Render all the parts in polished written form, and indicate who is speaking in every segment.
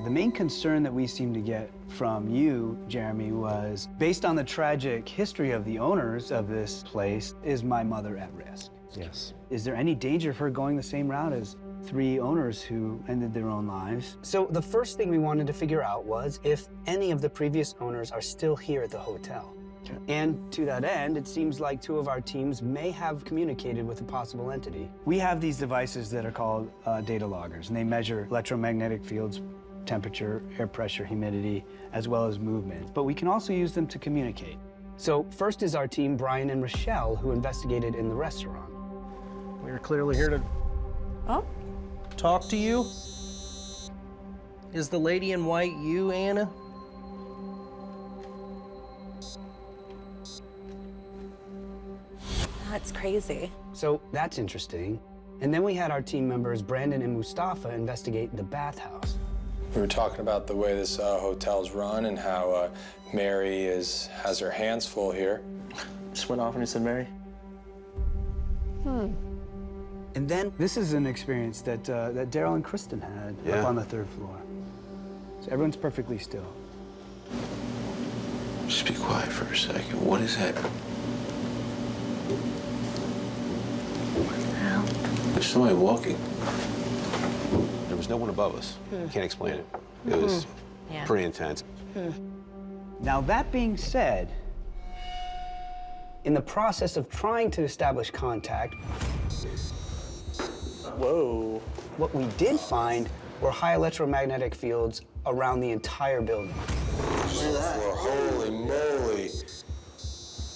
Speaker 1: The main concern that we seemed to get from you, Jeremy, was based on the tragic history of the owners of this place, is my mother at risk?
Speaker 2: Yes.
Speaker 1: Is there any danger of her going the same route as 3 owners who ended their own lives?
Speaker 3: So the first thing we wanted to figure out was if any of the previous owners are still here at the hotel. And to that end, it seems like 2 of our teams may have communicated with a possible entity.
Speaker 1: We have these devices that are called data loggers, and they measure electromagnetic fields, temperature, air pressure, humidity, as well as movement. But we can also use them to communicate.
Speaker 3: So first is our team, Brian and Rochelle, who investigated in the restaurant.
Speaker 2: We're clearly here to talk to you. Is the lady in white you, Anna?
Speaker 4: That's crazy.
Speaker 3: So that's interesting. And then we had our team members, Brandon and Mustafa, investigate the bathhouse.
Speaker 5: We were talking about the way this hotel's run and how Mary has her hands full here.
Speaker 6: Just went off and he said, Mary.
Speaker 1: And then this is an experience that that Daryl and Kristen had up on the 3rd floor. So everyone's perfectly still.
Speaker 7: Just be quiet for a second. What is that? There's somebody walking. There was no one above us. Can't explain it. It was pretty intense.
Speaker 1: Now, that being said,
Speaker 3: In the process of trying to establish contact,
Speaker 6: Whoa.
Speaker 3: what we did find were high electromagnetic fields around the entire building.
Speaker 5: Holy moly.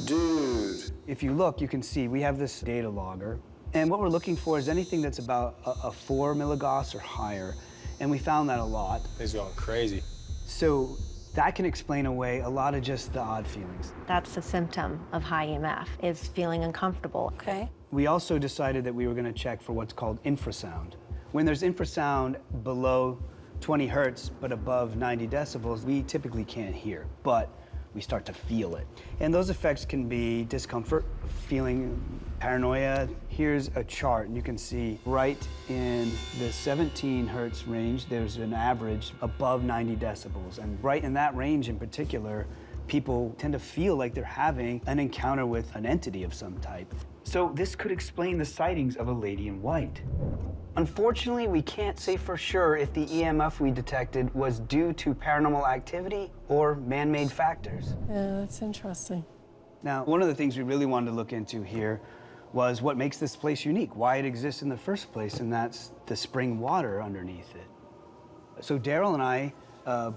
Speaker 5: Dude.
Speaker 1: if you look, you can see we have this data logger. And what we're looking for is anything that's about a 4 milligauss or higher. And we found that a lot.
Speaker 5: He's going crazy.
Speaker 1: So that can explain away a lot of just the odd feelings.
Speaker 8: That's a symptom of high EMF, is feeling uncomfortable.
Speaker 4: Okay.
Speaker 1: We also decided that we were going to check for what's called infrasound. When there's infrasound below 20 hertz but above 90 decibels, we typically can't hear, but we start to feel it. And those effects can be discomfort, feeling paranoia. Here's a chart, and you can see right in the 17 hertz range, there's an average above 90 decibels. And right in that range in particular, people tend to feel like they're having an encounter with an entity of some type. So this could explain the sightings of a lady in white.
Speaker 3: Unfortunately, we can't say for sure if the EMF we detected was due to paranormal activity or man-made factors.
Speaker 9: Yeah, that's interesting.
Speaker 1: Now, one of the things we really wanted to look into here was what makes this place unique, why it exists in the first place, and that's the spring water underneath it. So Daryl and I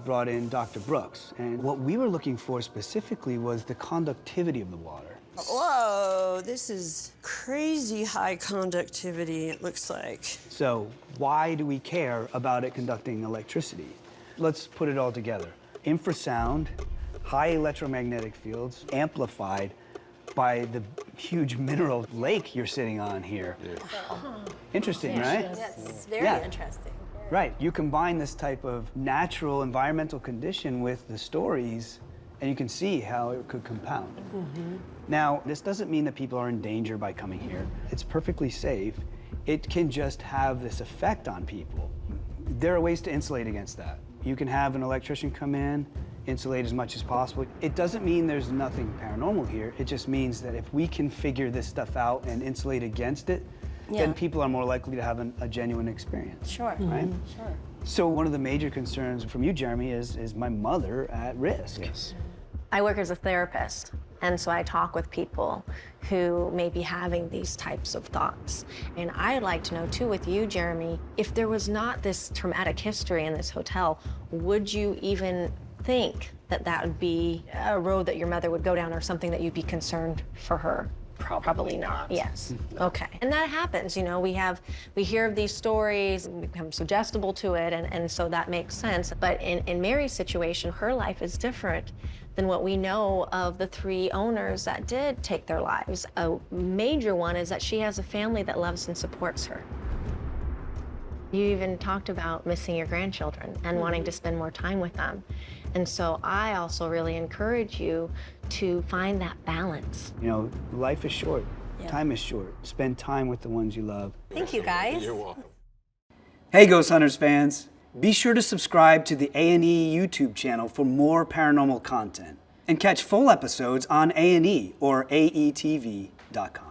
Speaker 1: brought in Dr. Brooks, and what we were looking for specifically was the conductivity of the water.
Speaker 10: Whoa, this is crazy high conductivity, it looks like.
Speaker 1: So why do we care about it conducting electricity? Let's put it all together. Infrasound, high electromagnetic fields, amplified by the huge mineral lake you're sitting on here. Interesting, right?
Speaker 4: That's very interesting.
Speaker 1: Right, you combine this type of natural environmental condition with the stories, and you can see how it could compound. Now, this doesn't mean that people are in danger by coming here. It's perfectly safe. It can just have this effect on people. There are ways to insulate against that. You can have an electrician come in, insulate as much as possible. It doesn't mean there's nothing paranormal here. It just means that if we can figure this stuff out and insulate against it, then people are more likely to have a genuine experience.
Speaker 4: Sure.
Speaker 1: Right?
Speaker 4: Sure.
Speaker 1: So one of the major concerns from you, Jeremy, is my mother at risk.
Speaker 2: Yes.
Speaker 8: I work as a therapist, and so I talk with people who may be having these types of thoughts. And I'd like to know, too, with you, Jeremy, if there was not this traumatic history in this hotel, would you even think that that would be a road that your mother would go down or something that you'd be concerned for her? Probably not. Yes. Okay. And that happens, you know, we hear of these stories, we become suggestible to it, and so that makes sense. But in Mary's situation, her life is different than what we know of the 3 owners that did take their lives. A major one is that she has a family that loves and supports her. You even talked about missing your grandchildren and wanting to spend more time with them. And so I also really encourage you to find that balance.
Speaker 1: You know, life is short. Time is short. Spend time with the ones you love.
Speaker 4: Thank you, guys.
Speaker 7: You're welcome.
Speaker 1: Hey, Ghost Hunters fans.
Speaker 3: Be sure to subscribe to the A&E YouTube channel for more paranormal content and catch full episodes on A&E or aetv.com.